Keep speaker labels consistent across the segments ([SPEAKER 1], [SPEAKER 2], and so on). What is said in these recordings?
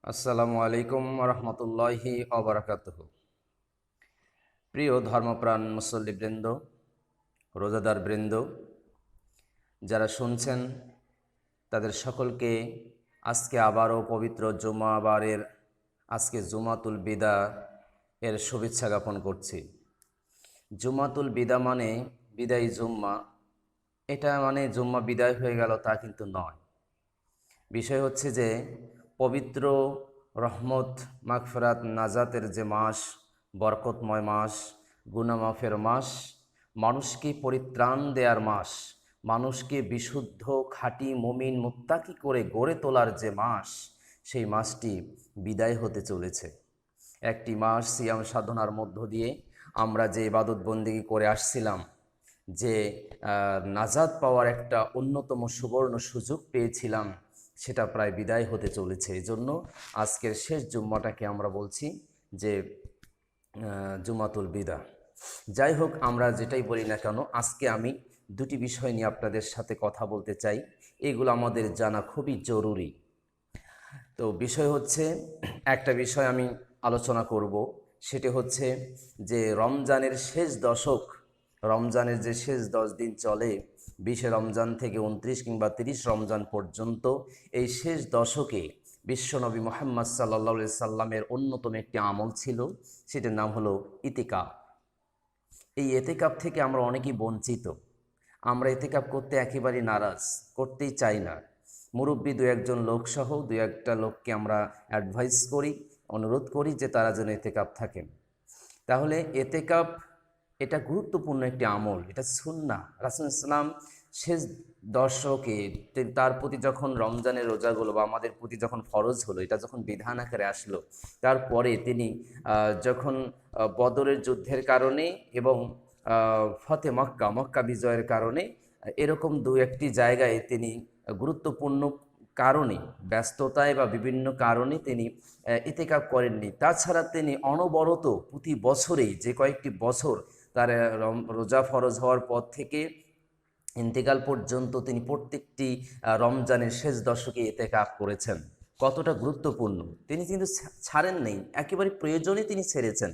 [SPEAKER 1] আসসালামু আলাইকুম রহমতুল্লাহি অবরাকাতুহু। প্রিয় ধর্মপ্রাণ মুসল্লিবৃন্দ, রোজাদার বৃন্দ, যারা শুনছেন তাদের সকলকে আজকে আবারও পবিত্র জুমাবারের আজকে জুমাতুল বিদা এর শুভেচ্ছা জ্ঞাপন করছি। জুমাতুল বিদা মানে বিদায়ী জুম্মা, এটা মানে জুম্মা বিদায় হয়ে গেল তা কিন্তু নয়। বিষয় হচ্ছে যে পবিত্র রহমত, মাগফিরাত, নাজাতের যে মাস, বরকতময় মাস, গুনাহ মাফের মাস, মানুষকে পরিত্রাণ দেওয়ার মাস, মানুষকে বিশুদ্ধ খাঁটি মুমিন মুত্তাকি করে গড়ে তোলার যে মাস, সেই মাসটি বিদায় হতে চলেছে। একটি মাস সিয়াম সাধনার মধ্য দিয়ে আমরা যে ইবাদত বন্দেগী করে আসছিলাম, যে নাজাত পাওয়ার একটা অন্যতম সুবর্ণ সুযোগ পেয়েছিলাম, সেটা প্রায় বিদায় হতে চলেছে। এই জন্য আজকের শেষ জুম্মাটাকে আমরা বলছি যে জুমাতুল বিদা। যাই হোক, আমরা যেটাই বলি না কেন, আজকে আমি দুটি বিষয় নিয়ে আপনাদের সাথে কথা বলতে চাই। এগুলো আমাদের জানা খুবই জরুরি। তো বিষয় হচ্ছে, একটা বিষয় আমি আলোচনা করব, সেটি হচ্ছে যে রমজানের শেষ দশক, রমজানের যে শেষ 10 দিন চলে, 20 রমজান থেকে 29 কিংবা 30 রমজান পর্যন্ত, এই শেষ দশকে বিশ্বনবী মুহাম্মদ সাল্লাল্লাহু আলাইহি সাল্লামের অন্যতম একটি আমল ছিল, সেটার নাম হলো ইতিকাফ। এই ইতিকাফ থেকে আমরা অনেকেই বঞ্চিত। আমরা ইতিকাফ করতে একেবারেই নারাজ, করতেই চাই না। মুরব্বী দু একজন লোকসহ দু একটা লোককে আমরা অ্যাডভাইস করি, অনুরোধ করি যে তারা যেন ইতিকাফ থাকেন। তাহলে ইতিকাফ এটা গুরুত্বপূর্ণ একটি আমল, এটা সুন্নাহ। রাসূল ইসলাম শেষ দশকে তার প্রতি যখন রমজানের রোজাগুলো বা আমাদের প্রতি যখন ফরজ হলো, এটা যখন বিধান আকারে আসলো, তারপরে তিনি যখন বদরের যুদ্ধের কারণে এবং ফতে মক্কা, মক্কা বিজয়ের কারণে এরকম দু একটি জায়গায় তিনি গুরুত্বপূর্ণ কারণে, ব্যস্ততায় বা বিভিন্ন কারণে তিনি ইতিকাফ করেননি। তাছাড়া তিনি অনবরত প্রতি বছরেই যে কয়েকটি বছর তার রোজা ফরজ হওয়ার পর থেকে ইন্তেকাল পর্যন্ত তিনি প্রত্যেকটি রমজানের শেষ দশকে ইতিকাফ করেছেন। কতটা গুরুত্বপূর্ণ! তিনি কিন্তু ছাড়েন নেই, একেবারে প্রয়োজনে তিনি ছেড়েছেন।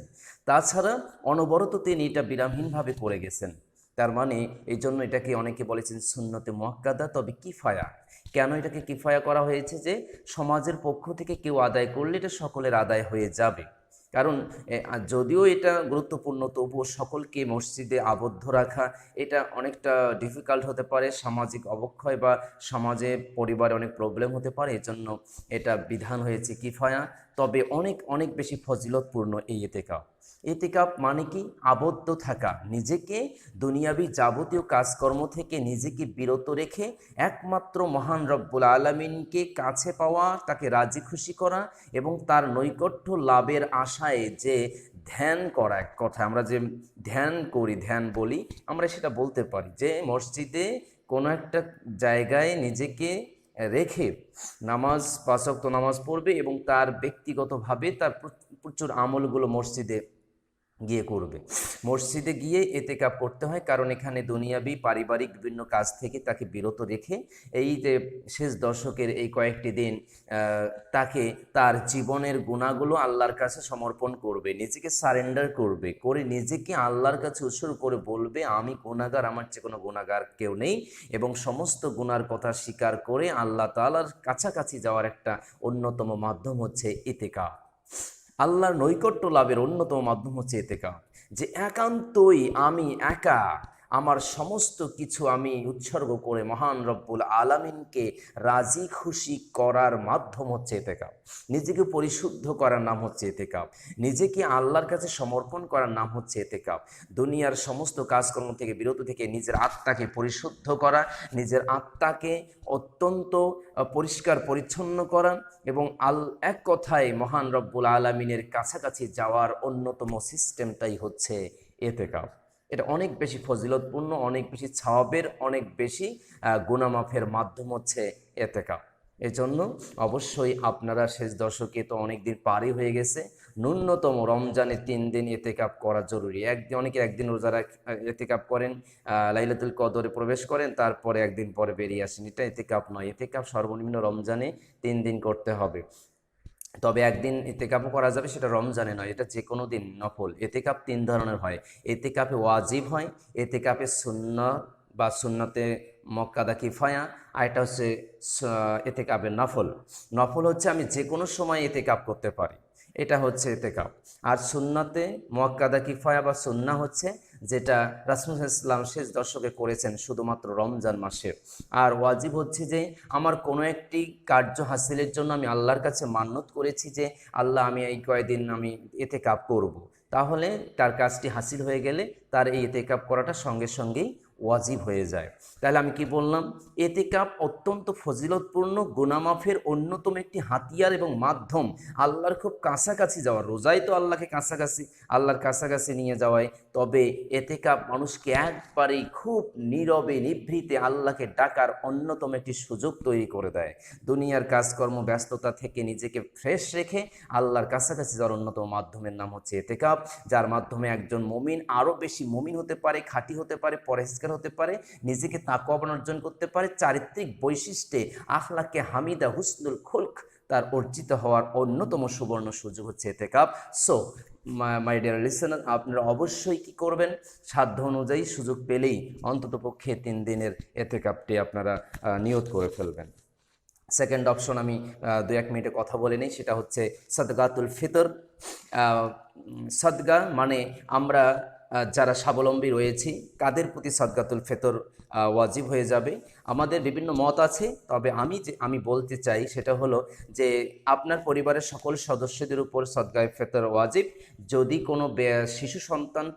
[SPEAKER 1] তাছাড়া অনবরত তিনি এটা বিরামহীনভাবে করে গেছেন। তার মানে এই জন্য এটাকে অনেকে বলেছেন সুন্নতে মুআক্কাদা, তবে কিফায়া। কেন এটাকে কিফায়া করা হয়েছে? যে সমাজের পক্ষ থেকে কেউ আদায় করলে এটা সকলের আদায় হয়ে যাবে। কারণ যদিও এটা গুরুত্বপূর্ণ, তবুও সকলকে মসজিদে আবদ্ধ রাখা এটা অনেকটা ডিফিকাল্ট হতে পারে, সামাজিক অবক্ষয় বা সমাজে পরিবারে অনেক প্রবলেম হতে পারে। এজন্য এটা বিধান হয়েছে কিফায়া। তবে অনেক অনেক বেশি ফজিলতপূর্ণ এই ইতিকাফ। ইতিকাফ মানে কি? আবদ্ধ থাকা, নিজেকে দুনিয়াবি যাবতীয় কাজকর্ম থেকে নিজেকে বিরত রেখে একমাত্র মহান রব্বুল আলামিনকে কাছে পাওয়া, তাকে রাজি খুশি করা এবং তার নৈকট্য লাভের আশায় যে ধ্যান করা। এক কথা আমরা যে ধ্যান করি, ধ্যান বলি, আমরা সেটা বলতে পারি যে মসজিদে কোনো একটা জায়গায় নিজেকে রেখে নামাজ, 5 ওয়াক্ত নামাজ পড়বে এবং তার ব্যক্তিগতভাবে তার প্রচুর আমলগুলো মসজিদে গিয়ে করবে। মসজিদে গিয়ে ইতিকাফ করতে হয়, কারণ এখানে দুনিয়াবি পারিবারিক বিভিন্ন কাজ থেকে তাকে বিরত রেখে এই যে শেষ দশকের এই কয়েকটি দিন তাকে তার জীবনের গুণাগুলো আল্লাহর কাছে সমর্পণ করবে, নিজেকে সারেন্ডার করবে, করে নিজেকে আল্লাহর কাছে উৎসর্গ করে বলবে, আমি গুনাহগার, আমার চেয়ে কোনো গুনাহগার কেউ নেই। এবং সমস্ত গুনার কথা স্বীকার করে আল্লাহ তাআলার কাছাকাছি যাওয়ার একটা অন্যতম মাধ্যম হচ্ছে ইতিকাফ। আল্লাহর নৈকট্য লাভের অন্যতম মাধ্যম হচ্ছে ইতিকাফ। যে একান্তই আমি একা, আমার সমস্ত কিছু আমি উৎসর্গ করে মহান রব্বুল আলামিনকে রাজি খুশি করার মাধ্যম হচ্ছে ইতিকাফ। নিজেকে পরিশুদ্ধ করার নাম হচ্ছে ইতিকাফ। নিজেকে আল্লাহর কাছে সমর্পণ করার নাম হচ্ছে ইতিকাফ। দুনিয়ার সমস্ত কাজকর্ম থেকে বিরত থেকে নিজের আত্মাকে পরিশুদ্ধ করা, নিজের আত্মাকে অত্যন্ত পরিষ্কার পরিচ্ছন্ন করা এবং এক কথায় মহান রব্বুল আলামিনের কাছাকাছি যাওয়ার অন্যতম সিস্টেমটাই হচ্ছে ইতিকাফ। এটা অনেক বেশি ফজিলতপূর্ণ, অনেক বেশি সওয়াবের, অনেক বেশি গুনাহ মাফের মাধ্যম হচ্ছে ইতিকাফ। এজন্য অবশ্যই আপনারা শেষ দশকে তো অনেক দিন পারই হয়ে গেছে, ন্যূনতম রমজানে 3 দিন ইতিকাফ করা জরুরি। একদিন, অনেকে একদিন রোজা ইতিকাফ করেন, লাইলাতুল কদরে প্রবেশ করেন, তারপরে একদিন পরে বেরিয়ে আসেন। এটা ইতিকাফ নয়। ইতিকাফ সর্বনিম্ন রমজানে 3 দিন করতে হবে। তবে একদিন এতেকাপও করা যাবে, সেটা রমজানে নয়, এটা যে কোনো দিন নফল। এতেকাপ 3 ধরনের হয়। এতেকাপে ওয়াজিব হয়, এতেকাপে সুন্নাহ বা সুন্নতে মক্কাদা কিফায়া, আর এটা হচ্ছে এতেকাপে নফল। নফল হচ্ছে আমি যে কোনো সময় এতেকাপ করতে পারি, এটা হচ্ছে এতেকাপ। আর সুন্নতে মুআক্কাদা কিফায়া বা সুন্নাহ হচ্ছে যেটা রাসূল সাল্লাল্লাহু আলাইহি ওয়াসাল্লাম শেষ দশকে করেছেন শুধুমাত্র রমজান মাসে। আর ওয়াজিব হচ্ছে যে আমার কোনো একটি কার্য হাসিলের জন্য আমি আল্লাহর কাছে মান্নত করেছি যে আল্লাহ আমি এই কয়দিন আমি এতেকাপ করব, তাহলে তার কাজটি হাসিল হয়ে গেলে তার এই এতেকাপ করাটা সঙ্গে সঙ্গেই ওয়াজিব হয়ে যায়। তাহলে আমি কি বললাম, এতেকাপ অত্যন্ত ফজিলতপূর্ণ, গুনাহ মাফের অন্যতম একটি হাতিয়ার এবং মাধ্যম আল্লাহর খুব কাছাকাছি যাওয়া। রোজাই তো আল্লাহকে কাছাকাছি, আল্লাহর কাছাকাছি নিয়ে যাওয়ায়। তবে এতেকাপ মানুষকে একবারেই খুব নীরবে নিভৃতে আল্লাহকে ডাকার অন্যতম একটি সুযোগ তৈরি করে দেয়। দুনিয়ার কাজকর্ম ব্যস্ততা থেকে নিজেকে ফ্রেশ রেখে আল্লাহর কাছাকাছি যাওয়ার অন্যতম মাধ্যমের নাম হচ্ছে এতেকাপ, যার মাধ্যমে একজন মুমিন আরও বেশি মুমিন হতে পারে, খাঁটি হতে পারে, পরহেজগার হতে পারে, নিজেকে তাকওয়া অর্জন করতে পারে, চারিত্রিক বৈশিষ্ট্যে আখলাকে হামিদা হুসনুল খুলক তার অর্জিত হওয়ার অন্যতম সুবর্ণ সুযোগ হচ্ছে এতেকাপ। সো মাই ডিয়ার লিসেনার, আপনারা অবশ্যই কি করবেন, সাধ্য অনুযায়ী সুযোগ পেলেই অন্ততপক্ষে 3 দিনের এতেকাপটি আপনারা নিয়ত করে ফেলবেন। সেকেন্ড অপশন আমি 2-1 মিনিটে কথা বলে নিই, সেটা হচ্ছে সদগাতুল ফিতর। সদগা মানে আমরা যারা স্বাবলম্বী রয়েছি কাদের প্রতি সদগাতুল ফিতর ওয়াজিব হয়ে যাবে। আমাদের বিভিন্ন মত আছে, তবে আমি বলতে চাই সেটা হলো যে আপনার পরিবারের সকল সদস্যদের উপর সদগায়ে ফিতর ওয়াজিব। যদি কোনো শিশু সন্তান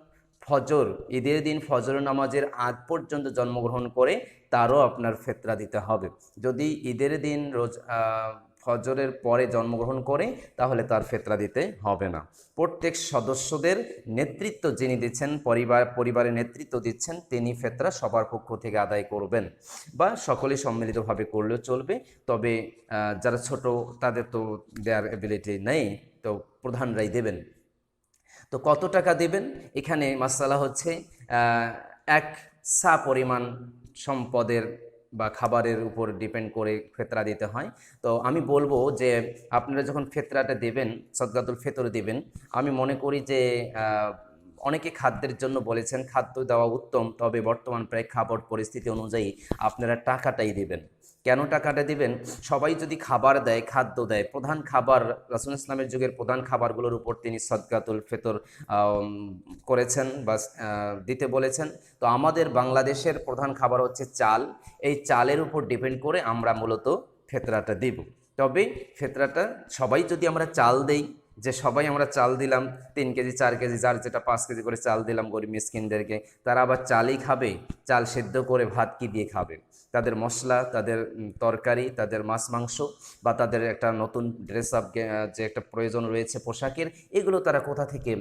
[SPEAKER 1] ঈদের দিন ফজর নামাজের আগ পর্যন্ত জন্মগ্রহণ করে, তারও আপনার ফিতরা দিতে হবে। যদি ঈদের দিন ফজরের পরে জন্মগ্রহণ করে, তাহলে তার ফিতরা দিতে হবে না। প্রত্যেক সদস্যদের নেতৃত্ব যিনি দিচ্ছেন, পরিবারের নেতৃত্ব দিচ্ছেন, তিনি ফিতরা সবার পক্ষ থেকে আদায় করবেন, বা সকলে সম্মিলিতভাবে করলেও চলবে। তবে যারা ছোট তাদের তো দেয়ার এবিলিটি নেই, তো প্রধানরাই দেবেন। তো কত টাকা দেবেন, এখানে মাসালা হচ্ছে 1 সা পরিমাণ সম্পদের বা খাবারের উপর ডিপেন্ড করে ফিতরা দিতে হয়। তো আমি বলবো যে আপনারা যখন ফিতরাটা দেবেন, সদগাতুল ফিতর দেবেন, আমি মনে করি যে অনেকে খাদ্যের জন্য বলেছেন, খাদ্য দেওয়া উত্তম, তবে বর্তমান প্রেক্ষাপট পরিস্থিতি অনুযায়ী আপনারা টাকাটাই দেবেন। কেন টাকাটা দিবেন, সবাই যদি খাবার দেয়, খাদ্য দেয়, প্রধান খাবার রাসূল ইসলামের যুগের প্রধান খাবারগুলোর উপর তিনি সদকাতুল ফিতর করেছেন বা দিতে বলেছেন। তো আমাদের বাংলাদেশের প্রধান খাবার হচ্ছে চাল, এই চালের উপর ডিপেন্ড করে আমরা মূলত ফিতরাটা দিব। তবে ফিতরাটা সবাই যদি আমরা চাল দেই, যে সবাই আমরা চাল দিলাম 3 কেজি 4 কেজি, যার যেটা 5 কেজি করে চাল দিলাম গরিব মিসকিনদেরকে, তারা আবার চালই খাবে, চাল সেদ্ধ করে ভাত কি দিয়ে খাবে? তাদের মশলা, তাদের তরকারি, তাদের মাছ মাংস, বা তাদের একটা নতুন ড্রেস আপ যে একটা প্রয়োজন রয়েছে পোশাকের, এগুলো তারা কোথা থেকে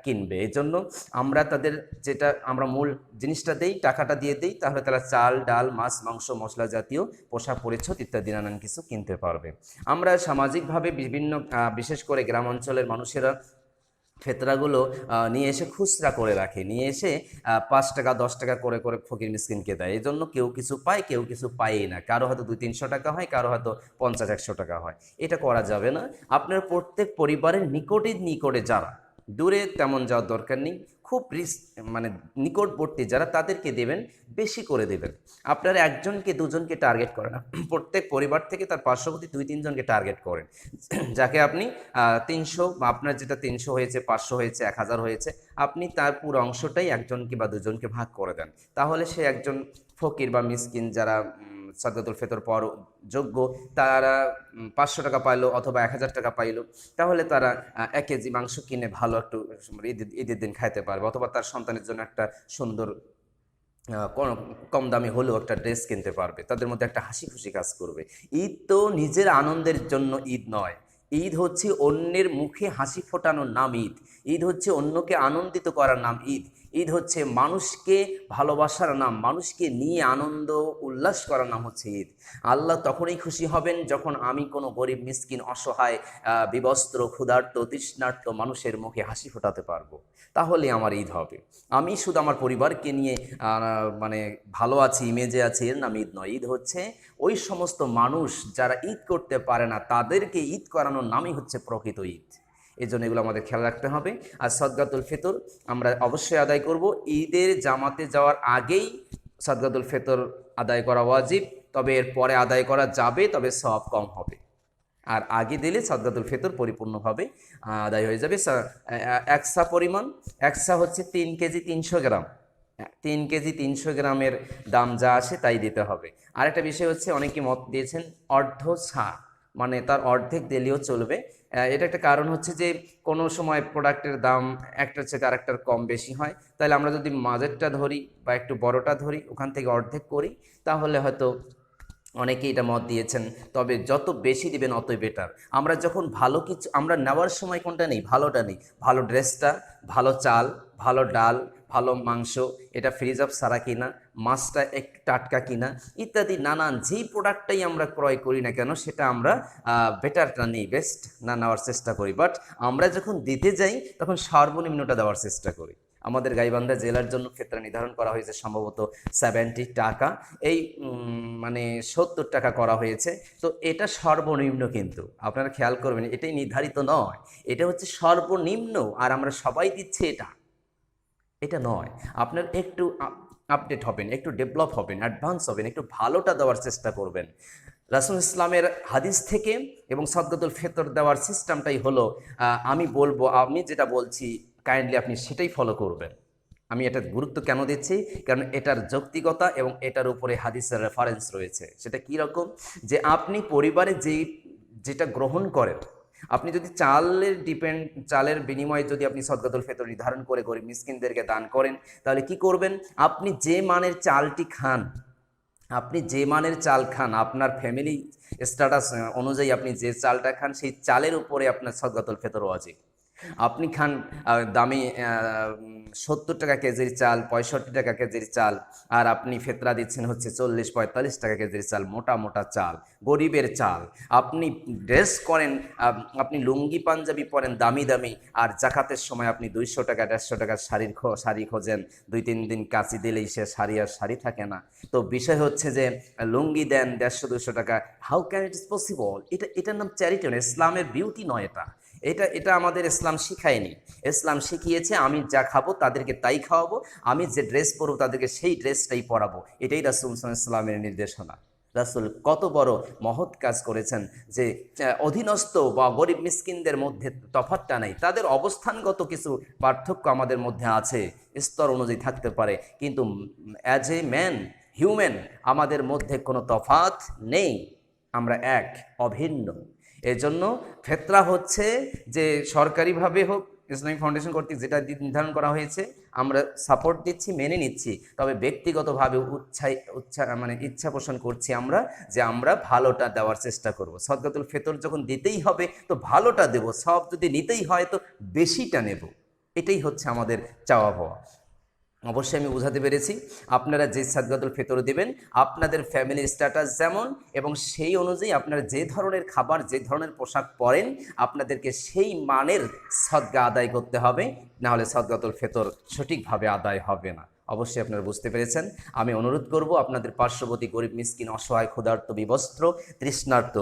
[SPEAKER 1] কিনবে? এই জন্য আমরা তাদের যেটা আমরা মূল জিনিসটা দেই, টাকাটা দিয়ে দেই, তাহলে তারা চাল ডাল মাছ মাংস মশলা জাতীয় পোশাক পরিচ্ছদ ইত্যাদি নানান কিছু কিনতে পারবে। আমরা সামাজিকভাবে বিভিন্ন বিশেষ করে গ্রাম অঞ্চলের মানুষেরা ফিতরাগুলো নিয়ে এসে খুচরা করে রাখে, নিয়ে এসে 5 টাকা 10 টাকা করে করে ফকির মিসকিনকে দেয়। এই জন্য কেউ কিছু পায়, কেউ কিছু পায়ই না। কারো হয়তো 200-300 টাকা হয়, কারো হয়তো 50-100 টাকা হয়। এটা করা যাবে না। আপনার প্রত্যেক পরিবারের নিকটে যারা, দূরে তেমন যাওয়ার দরকার নেই, খুব মানে নিকটবর্তী যারা, তাদেরকে দেবেন, বেশি করে দেবেন। আপনারা 1জনকে 2জনকে টার্গেট করেন না, প্রত্যেক পরিবার থেকে তার পার্শ্ববর্তী 2-3 জনকে টার্গেট করেন, যাকে আপনি 300, আপনার যেটা 300 হয়েছে, 500 হয়েছে, 1000 হয়েছে, আপনি তার পুরো অংশটাই 1জনকে বা 2জনকে ভাগ করে দেন। তাহলে সে একজন ফকির বা মিসকিন যারা সদকাতুল ফিতর পাওয়ার যোগ্য, তারা 500 টাকা পাইলো অথবা 1000 টাকা পাইলো, তাহলে তারা 1 কেজি মাংস কিনে ভালো একটু ঈদের দিন খাইতে পারবে, অথবা তার সন্তানের জন্য একটা সুন্দর কম দামি হলেও একটা ড্রেস কিনতে পারবে, তাদের মধ্যে একটা হাসি খুশি কাজ করবে। ঈদ তো নিজের আনন্দের জন্য ঈদ নয়, ঈদ হচ্ছে অন্যের মুখে হাসি ফোটানোর নাম ঈদ, ঈদ হচ্ছে অন্যকে আনন্দিত করার নাম ঈদ। ঈদ হচ্ছে মানুষকে ভালোবাসার নাম, মানুষকে নিয়ে আনন্দ উল্লাস করার নাম হচ্ছে ঈদ। আল্লাহ তখনই খুশি হবেন যখন আমি কোনো গরিব মিসকিন অসহায় বিবস্ত্র ক্ষুধার্ত তৃষ্ণার্ত মানুষের মুখে হাসি ফোটাতে পারবো, তাহলে আমার ঈদ হবে। আমি শুধু আমার পরিবারকে নিয়ে মানে ভালো আছি, ইমেজে আছি, এর নাম ঈদ নয়। ঈদ হচ্ছে ওই সমস্ত মানুষ যারা ঈদ করতে পারে না, তাদেরকে ঈদ করানোর নামই হচ্ছে প্রকৃত ঈদ। এই জন্য এগুলো আমাদের খেয়াল রাখতে হবে। আর সদকাতুল ফিতর আমরা অবশ্যই আদায় করব। ঈদের জামাতে যাওয়ার আগেই সদকাতুল ফিতর আদায় করা ওয়াজিব, তবে এর পরে আদায় করা যাবে, তবে সওয়াব কম হবে। আর আগে দিলে সদকাতুল ফিতর পরিপূর্ণভাবে আদায় হয়ে যাবে। একসা পরিমাণ, একসা হচ্ছে 3 কেজি 300 গ্রাম, 3 কেজি 300 গ্রামের দাম যা আসে তাই দিতে হবে। আরেকটা বিষয় হচ্ছে, অনেকে মত দিয়েছেন অর্ধ ছা, মানে তার অর্ধেক দিলেও চলবে। এটা একটা কারণ হচ্ছে যে কোনো সময় প্রোডাক্টের দাম একটার চেয়ে আরেকটার কম বেশি হয়, তাহলে আমরা যদি মাঝেরটা ধরি বা একটু বড়টা ধরি, ওখান থেকে অর্ধেক করি, তাহলে হয়তো অনেকেই এটা মত দিয়েছেন। তবে যত বেশি দিবেন অতই বেটার। আমরা যখন ভালো কিছু আমরা নেওয়ার সময় কোনটা নেই, ভালোটা নেই, ভালো ড্রেসটা, ভালো চাল, ভালো ডাল, ভালো মাংস, এটা ফ্রিজ অফ সারা কিনা, মাছটা একটু টাটকা কিনা, ইত্যাদি নানান যেই প্রোডাক্টটাই আমরা ক্রয় করি না কেন, সেটা আমরা বেটারটা নিই, বেস্ট না নেওয়ার চেষ্টা করি। বাট আমরা যখন দিতে যাই তখন সর্বনিম্নটা দেওয়ার চেষ্টা করি। আমাদের গাইবান্ধা জেলার জন্য ক্ষেত্রে নির্ধারণ করা হয়েছে সম্ভবত 70 টাকা, এই মানে 70 টাকা করা হয়েছে। তো এটা সর্বনিম্ন, কিন্তু আপনারা খেয়াল করবেন এটাই নির্ধারিত নয়, এটা হচ্ছে সর্বনিম্ন। আর আমরা সবাই দিচ্ছি এটা নয়। আপনার একটু আপডেট হবেন, একটু ডেভেলপ হবেন, অ্যাডভান্স হবেন, একটু ভালোটা দেওয়ার চেষ্টা করবেন। রাসূল ইসলামের হাদিস থেকে এবং সদকাতুল ফিতর দেওয়ার সিস্টেমটাই হলো, আমি বলবো, আমি যেটা বলছি কাইন্ডলি আপনি সেটাই ফলো করবেন। আমি এটা গুরুত্ব কেন দিচ্ছি, কারণ এটার যৌক্তিকতা এবং এটার উপরে হাদিসের রেফারেন্স রয়েছে। সেটা কি রকম, যে আপনি পরিবারে যেটা গ্রহণ করেন, আপনি যদি চালের বিনিময়ে যদি আপনি সদকাতুল ফিতর নির্ধারণ করে গরিব মিসকিনদেরকে দান করেন, তাহলে কি করবেন, আপনি যে মানের চালটি খান, আপনি যে মানের চাল খান, আপনার ফ্যামিলি স্ট্যাটাস অনুযায়ী আপনি যে চালটা খান, সেই চালের উপরে আপনার সদকাতুল ফিতর ওয়াজিব। আপনি খান দামি 70 টাকা কেজির চাল, 65 টাকা কেজির চাল, আর আপনি ফেতরা দিচ্ছেন হচ্ছে 40-45 টাকা কেজির চাল, মোটা মোটা চাল, গরিবের চাল। আপনি ড্রেস করেন, আপনি লুঙ্গি পাঞ্জাবি পরেন দামি দামি, আর জাকাতের সময় আপনি 200 টাকা 150 টাকার শাড়ি খোঁজেন, 2-3 দিন কাচি দিলেই সে শাড়ি আর শাড়ি থাকে না। তো বিষয় হচ্ছে যে লুঙ্গি দেন 150-200 টাকা, how can it is possible? এটার নাম চ্যারিটি, ইসলামের বিউটি নয় এটা আমাদের ইসলাম শিখায়নি। ইসলাম শিখিয়েছে আমি যা খাবো তাদেরকে তাই খাওয়াবো, আমি যে ড্রেস পরবো তাদেরকে সেই ড্রেসটাই পরাবো। এটাই রাসূল সাল্লাল্লাহু আলাইহি ওয়াসাল্লামের নির্দেশনা। রাসূল কত বড় মহৎ কাজ করেছেন, যে অধীনস্থ বা গরিব মিসকিনদের মধ্যে তফাৎটা নাই, তাদের অবস্থানগত কিছু পার্থক্য আমাদের মধ্যে আছে, স্তর অনুযায়ী থাকতে পারে, কিন্তু অ্যাজ এ ম্যান, হিউম্যান, আমাদের মধ্যে কোনো তফাৎ নেই, আমরা এক, অভিন্ন। এজন্য ফেতরা হচ্ছে যে সরকারিভাবে হোক, ইসলামিক ফাউন্ডেশন কর্তৃক যেটা নির্ধারণ করা হয়েছে আমরা সাপোর্ট দিচ্ছি, মেনে নিচ্ছি। তবে ব্যক্তিগতভাবে ইচ্ছা পোষণ করছি আমরা, যে আমরা ভালোটা দেওয়ার চেষ্টা করব। সদকাতুল ফিতর যখন দিতেই হবে তো ভালোটা দেব, সব যদি নিতেই হয় তো বেশিটা নেব। এটাই হচ্ছে আমাদের চাওয়া পাওয়া। অবশ্যই আমি বোঝাতে পেরেছি। আপনারা যে সদকাতুল ফিতর দিবেন, আপনাদের ফ্যামিলির স্ট্যাটাস যেমন এবং সেই অনুযায়ী আপনারা যে ধরনের খাবার, যে ধরনের পোশাক পরেন, আপনাদেরকে সেই মানের সদকা আদায় করতে হবে, নাহলে সদকাতুল ফিতর সঠিকভাবে আদায় হবে না। অবশ্যই আপনারা বুঝতে পেরেছেন। আমি অনুরোধ করব, আপনাদের পার্শ্ববর্তী গরিব মিসকিন অসহায় ক্ষুধার্ত বিবস্ত্র তৃষ্ণার্ত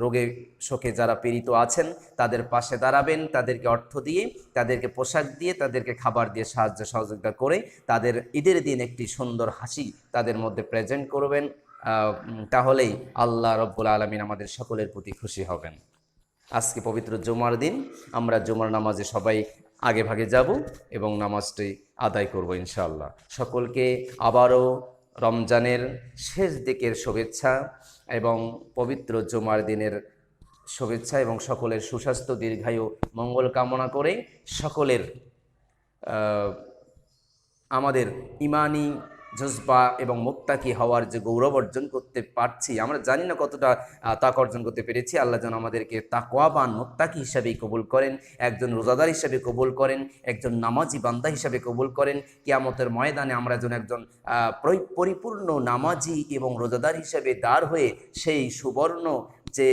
[SPEAKER 1] রোগে শোকে যারা পীড়িত আছেন, তাদের পাশে দাঁড়াবেন, তাদেরকে অর্থ দিয়ে, তাদেরকে পোশাক দিয়ে, তাদেরকে খাবার দিয়ে সাহায্য সহযোগিতা করে তাদের ঈদের দিন একটি সুন্দর হাসি তাদের মধ্যে প্রেজেন্ট করবেন। তাহলেই আল্লাহ রব্বুল আলামিন আমাদের সকলের প্রতি খুশি হবেন। আজকে পবিত্র জুমার দিন, আমরা জুমার নামাজে সবাই আগে ভাগে যাব এবং নামাজটি আদায় করব ইনশাআল্লাহ। সকলকে আবারও রমজানের শেষ দিকের শুভেচ্ছা এবং পবিত্র জুমার দিনের শুভেচ্ছা এবং সকলের সুস্বাস্থ্য, দীর্ঘায়ু, মঙ্গল কামনা করে সকলের আমাদের ইমানি জজবা এবং মুত্তাকি হওয়ার যে গৌরব অর্জন করতে পারছি, আমরা জানি না কতটা তাকওয়া অর্জন করতে পেরেছি। আল্লাহ যেন আমাদেরকে তাকওয়াবান মুত্তাকি হিসাবেই কবুল করেন, একজন রোজাদার হিসাবে কবুল করেন, একজন নামাজি বান্দা হিসাবে কবুল করেন। কিয়ামতের ময়দানে আমরা যেন একজন পরিপূর্ণ নামাজি এবং রোজাদার হিসাবে দাঁড় হয়ে সেই সুবর্ণ যে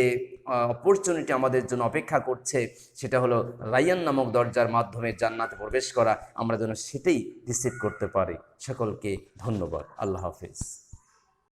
[SPEAKER 1] অপরচুনিটি আমাদের জন্য অপেক্ষা করছে, সেটা হলো রায়্যান নামক দরজার মাধ্যমে জান্নাতে প্রবেশ করা, আমরা যেন সেটাই রিসিভ করতে পারি। সকলকে ধন্যবাদ। আল্লাহ হাফেজ।